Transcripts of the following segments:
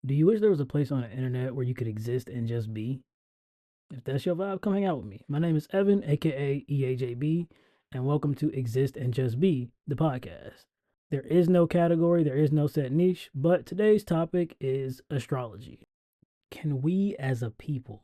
Do you wish there was a place on the internet where you could exist and just be? If that's your vibe, come hang out with me. My name is Evan, aka EAJB, and welcome to Exist and Just Be, the podcast. There is no category, there is no set niche, but today's topic is astrology. Can we as a people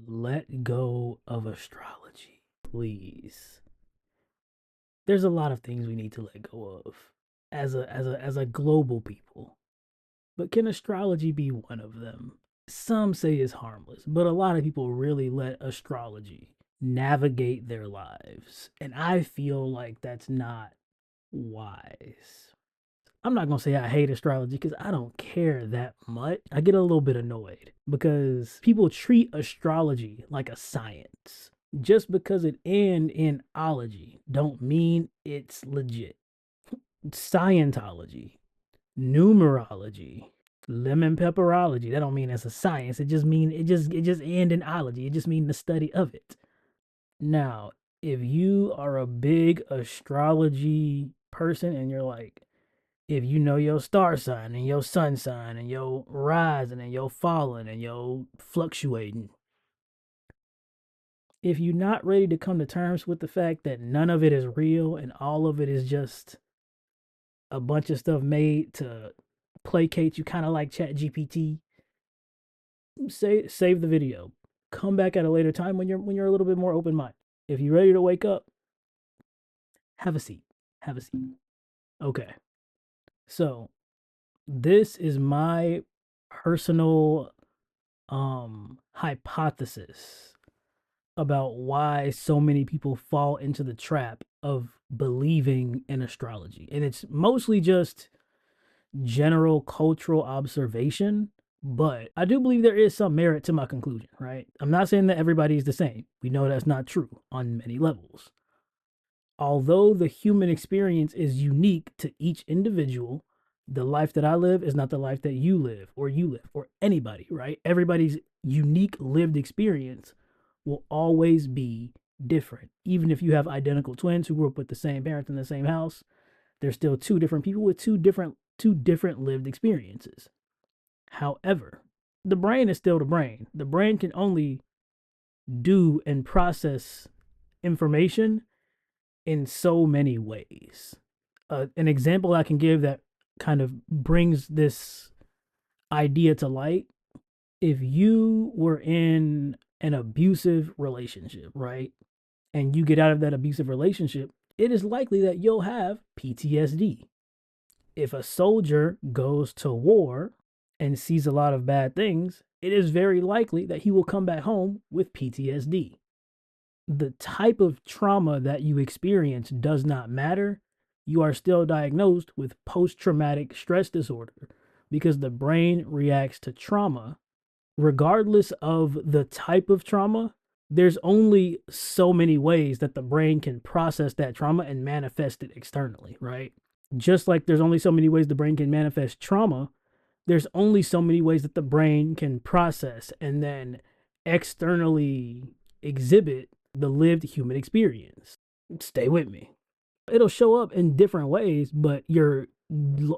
let go of astrology? Please. There's a lot of things we need to let go of as a global people. But can astrology be one of them? Some say it's harmless, but a lot of people really let astrology navigate their lives. And I feel like that's not wise. I'm not going to say I hate astrology because I don't care that much. I get a little bit annoyed because people treat astrology like a science. Just because it ends in ology don't mean it's legit. Scientology, numerology, lemon pepperology. That don't mean it's a science. It just end in ology. It just mean the study of it. Now, if you are a big astrology person and you're like, if you know your star sign and your sun sign and your rising and your falling and your fluctuating, if you're not ready to come to terms with the fact that none of it is real and all of it is just a bunch of stuff made to placate you, kind of like Chat GPT, save the video. Come back at a later time when you're a little bit more open minded. If you're ready to wake up, have a seat. Have a seat. Okay. So this is my personal hypothesis about why so many people fall into the trap of believing in astrology. And it's mostly just general cultural observation, but I do believe there is some merit to my conclusion, right? I'm not saying that everybody is the same. We know that's not true on many levels. Although the human experience is unique to each individual, the life that I live is not the life that you live, or anybody, right? Everybody's unique lived experience will always be different. Even if you have identical twins who grew up with the same parents in the same house, they're still two different people with two different lived experiences. However, the brain is still the brain. The brain can only do and process information in so many ways. An example I can give that kind of brings this idea to light: if you were in an abusive relationship, right? And you get out of that abusive relationship, it is likely that you'll have PTSD. If a soldier goes to war and sees a lot of bad things, it is very likely that he will come back home with PTSD. The type of trauma that you experience does not matter. You are still diagnosed with post traumatic stress disorder because the brain reacts to trauma regardless of the type of trauma. There's only so many ways that the brain can process that trauma and manifest it externally, right? Just like there's only so many ways the brain can manifest trauma, there's only so many ways that the brain can process and then externally exhibit the lived human experience. Stay with me. It'll show up in different ways, but your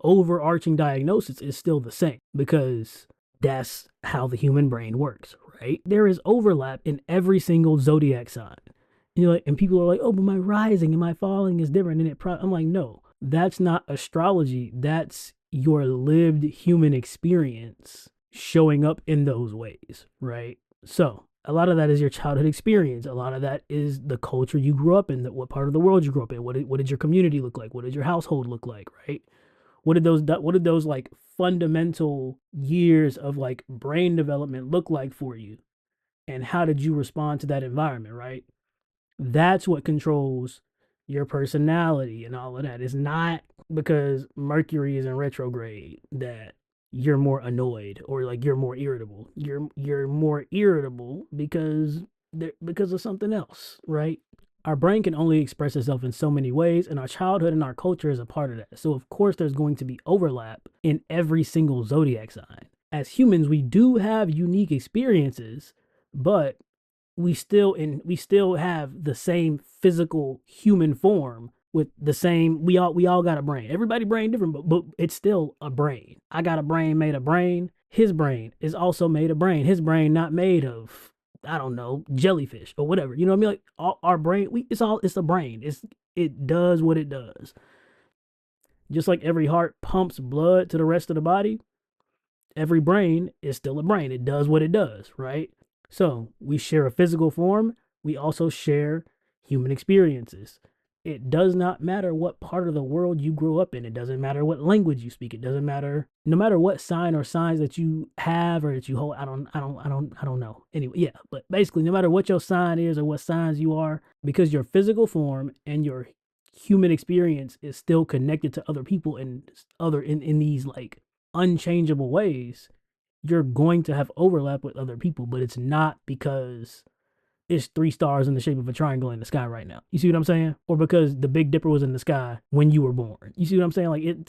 overarching diagnosis is still the same because that's how the human brain works, right? There is overlap in every single zodiac sign. And people are like, "Oh, but my rising and my falling is different." I'm like, no, that's not astrology. That's your lived human experience showing up in those ways, right? So a lot of that is your childhood experience. A lot of that is the culture you grew up in, what part of the world you grew up in. What did your community look like? What did your household look like, right? What did those like fundamental years of like brain development look like for you? And how did you respond to that environment, right? That's what controls your personality and all of that. It's not because Mercury is in retrograde that you're more annoyed or like you're more irritable. You're more irritable because of something else, right? Our brain can only express itself in so many ways, and our childhood and our culture is a part of that. So of course there's going to be overlap in every single zodiac sign. As humans, we do have unique experiences, but we still have the same physical human form with the same. We all got a brain. Everybody brain different, but it's still a brain. I got a brain made of brain. His brain is also made of brain. His brain not made of, I don't know, jellyfish or whatever. You know what I mean? Like our brain, it's a brain. It does what it does. Just like every heart pumps blood to the rest of the body, every brain is still a brain. It does what it does, right? So we share a physical form. We also share human experiences. It does not matter what part of the world you grew up in. It doesn't matter what language you speak. It doesn't matter, no matter what sign or signs that you have or that you hold. I don't know. Anyway, yeah. But basically, no matter what your sign is or what signs you are, because your physical form and your human experience is still connected to other people and in these like unchangeable ways, you're going to have overlap with other people, but it's not because it's three stars in the shape of a triangle in the sky right now. You see what I'm saying? Or because the Big Dipper was in the sky when you were born. You see what I'm saying? Like it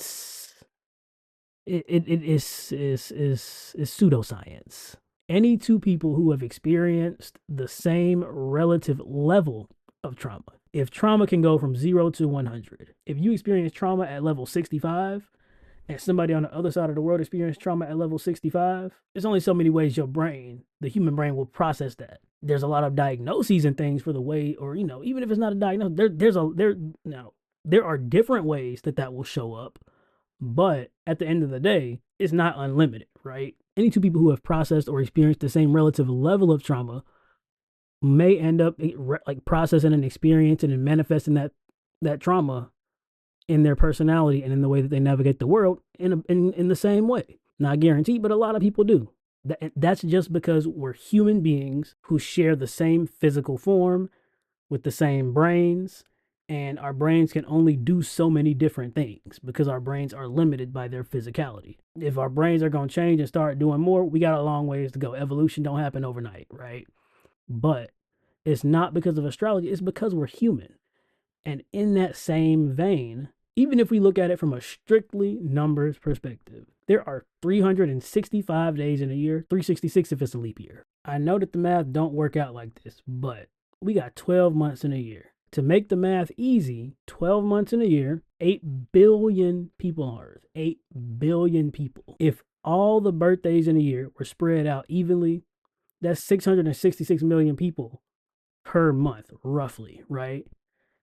is pseudoscience. Any two people who have experienced the same relative level of trauma. If trauma can go from 0 to 100, if you experience trauma at level 65, and somebody on the other side of the world experienced trauma at level 65, there's only so many ways your brain, the human brain, will process that. There's a lot of diagnoses and things for the way, or even if it's not a diagnosis, there are different ways that will show up, but at the end of the day, it's not unlimited, right? Any two people who have processed or experienced the same relative level of trauma may end up like processing and experiencing and manifesting that trauma in their personality and in the way that they navigate the world in the same way. Not guaranteed, but a lot of people do. That's just because we're human beings who share the same physical form with the same brains, and our brains can only do so many different things because our brains are limited by their physicality. If our brains are going to change and start doing more, we got a long ways to go. Evolution don't happen overnight, right? But it's not because of astrology, it's because we're human. And in that same vein, even if we look at it from a strictly numbers perspective, there are 365 days in a year, 366 if it's a leap year. I know that the math don't work out like this, but we got 12 months in a year. To make the math easy, 12 months in a year, 8 billion people on Earth. 8 billion people. If all the birthdays in a year were spread out evenly, that's 666 million people per month, roughly, right?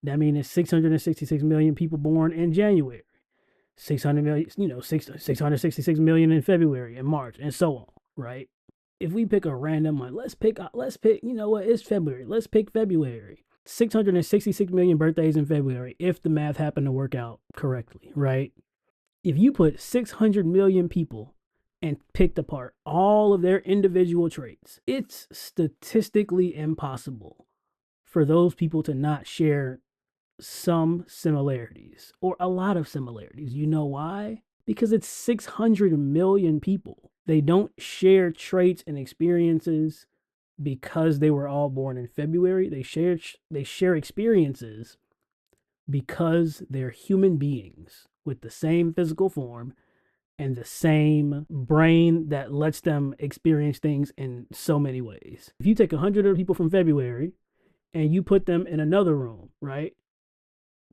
That means it's 666 million people born in January, 600 million, 666 million in February and March, and so on, right? If we pick a random month, let's pick, it's February. Let's pick February. 666 million birthdays in February, if the math happened to work out correctly, right? If you put 600 million people and picked apart all of their individual traits, it's statistically impossible for those people to not share some similarities or a lot of similarities. You know why? Because it's 600 million people. They don't share traits and experiences because they were all born in February. They share experiences because they're human beings with the same physical form and the same brain that lets them experience things in so many ways. If you take 100 people from February and you put them in another room, right?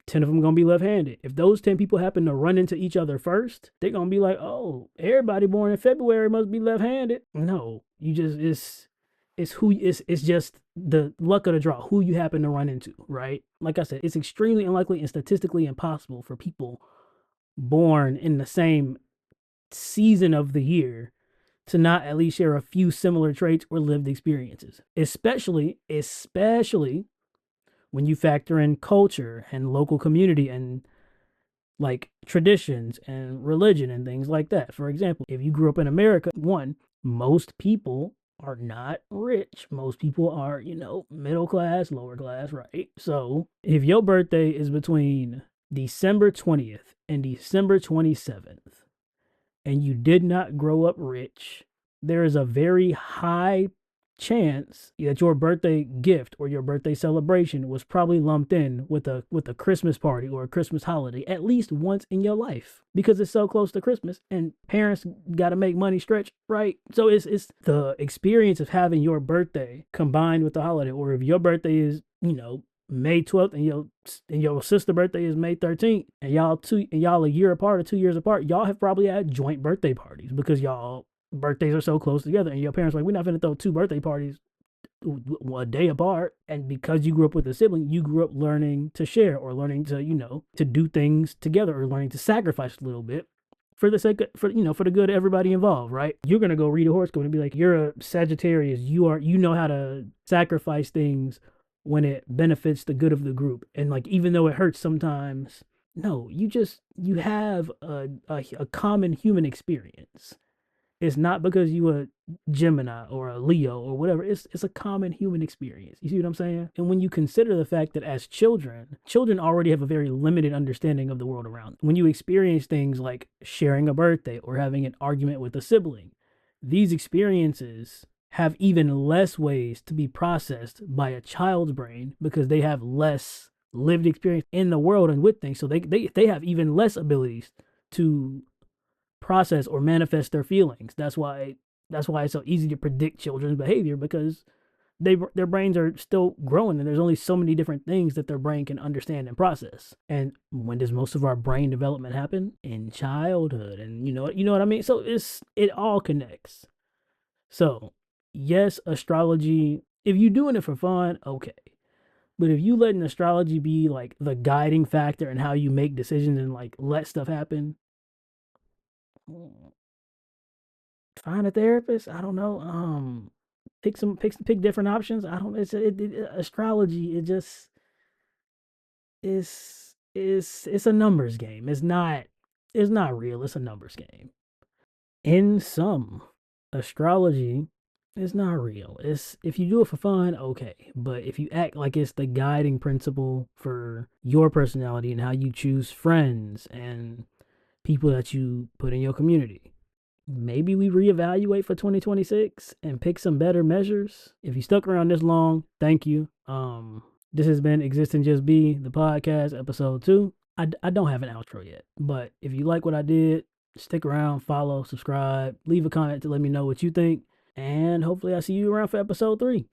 10 of them going to be left-handed. If those 10 people happen to run into each other first, they're going to be like, oh, everybody born in February must be left-handed. No, it's just the luck of the draw, who you happen to run into, right? Like I said, it's extremely unlikely and statistically impossible for people born in the same season of the year to not at least share a few similar traits or lived experiences, especially when you factor in culture and local community and like traditions and religion and things like that. For example, if you grew up in America, most people are not rich. Most people are, middle class, lower class, right? So if your birthday is between December 20th and December 27th, and you did not grow up rich, there is a very high chance that your birthday gift or your birthday celebration was probably lumped in with a Christmas party or a Christmas holiday at least once in your life because it's so close to Christmas and parents got to make money stretch, right? So it's the experience of having your birthday combined with the holiday, or if your birthday is May 12th and your sister birthday is May 13th, and y'all a year apart or 2 years apart, y'all have probably had joint birthday parties because y'all birthdays are so close together, and your parents are like, we're not gonna throw two birthday parties a day apart. And because you grew up with a sibling, you grew up learning to share or learning to, to do things together or learning to sacrifice a little bit for the sake of, for the good of everybody involved, right? You're gonna go read a horoscope and be like, you're a Sagittarius, you know how to sacrifice things when it benefits the good of the group. And like, even though it hurts sometimes, no, you have a common human experience. It's not because you a Gemini or a Leo or whatever. It's a common human experience. You see what I'm saying? And when you consider the fact that as children already have a very limited understanding of the world around them. When you experience things like sharing a birthday or having an argument with a sibling, these experiences have even less ways to be processed by a child's brain because they have less lived experience in the world and with things. So they have even less abilities to process or manifest their feelings. That's why it's so easy to predict children's behavior because their brains are still growing and there's only so many different things that their brain can understand and process. And when does most of our brain development happen? In childhood. And you know what I mean? So it all connects. So, yes, astrology, if you're doing it for fun, okay. But if you letting astrology be like the guiding factor in how you make decisions and like let stuff happen, find a therapist. I don't know. Pick different options. I don't. Astrology. It just it's a numbers game. It's not real. It's a numbers game. In sum, astrology is not real. It's if you do it for fun, okay. But if you act like it's the guiding principle for your personality and how you choose friends and people that you put in your community, maybe we reevaluate for 2026 and pick some better measures. If you stuck around this long, thank you. This has been Exist and Just Be, the podcast, episode 2. I don't have an outro yet, but if you like what I did, stick around, follow, subscribe, leave a comment to let me know what you think, and hopefully I see you around for episode 3.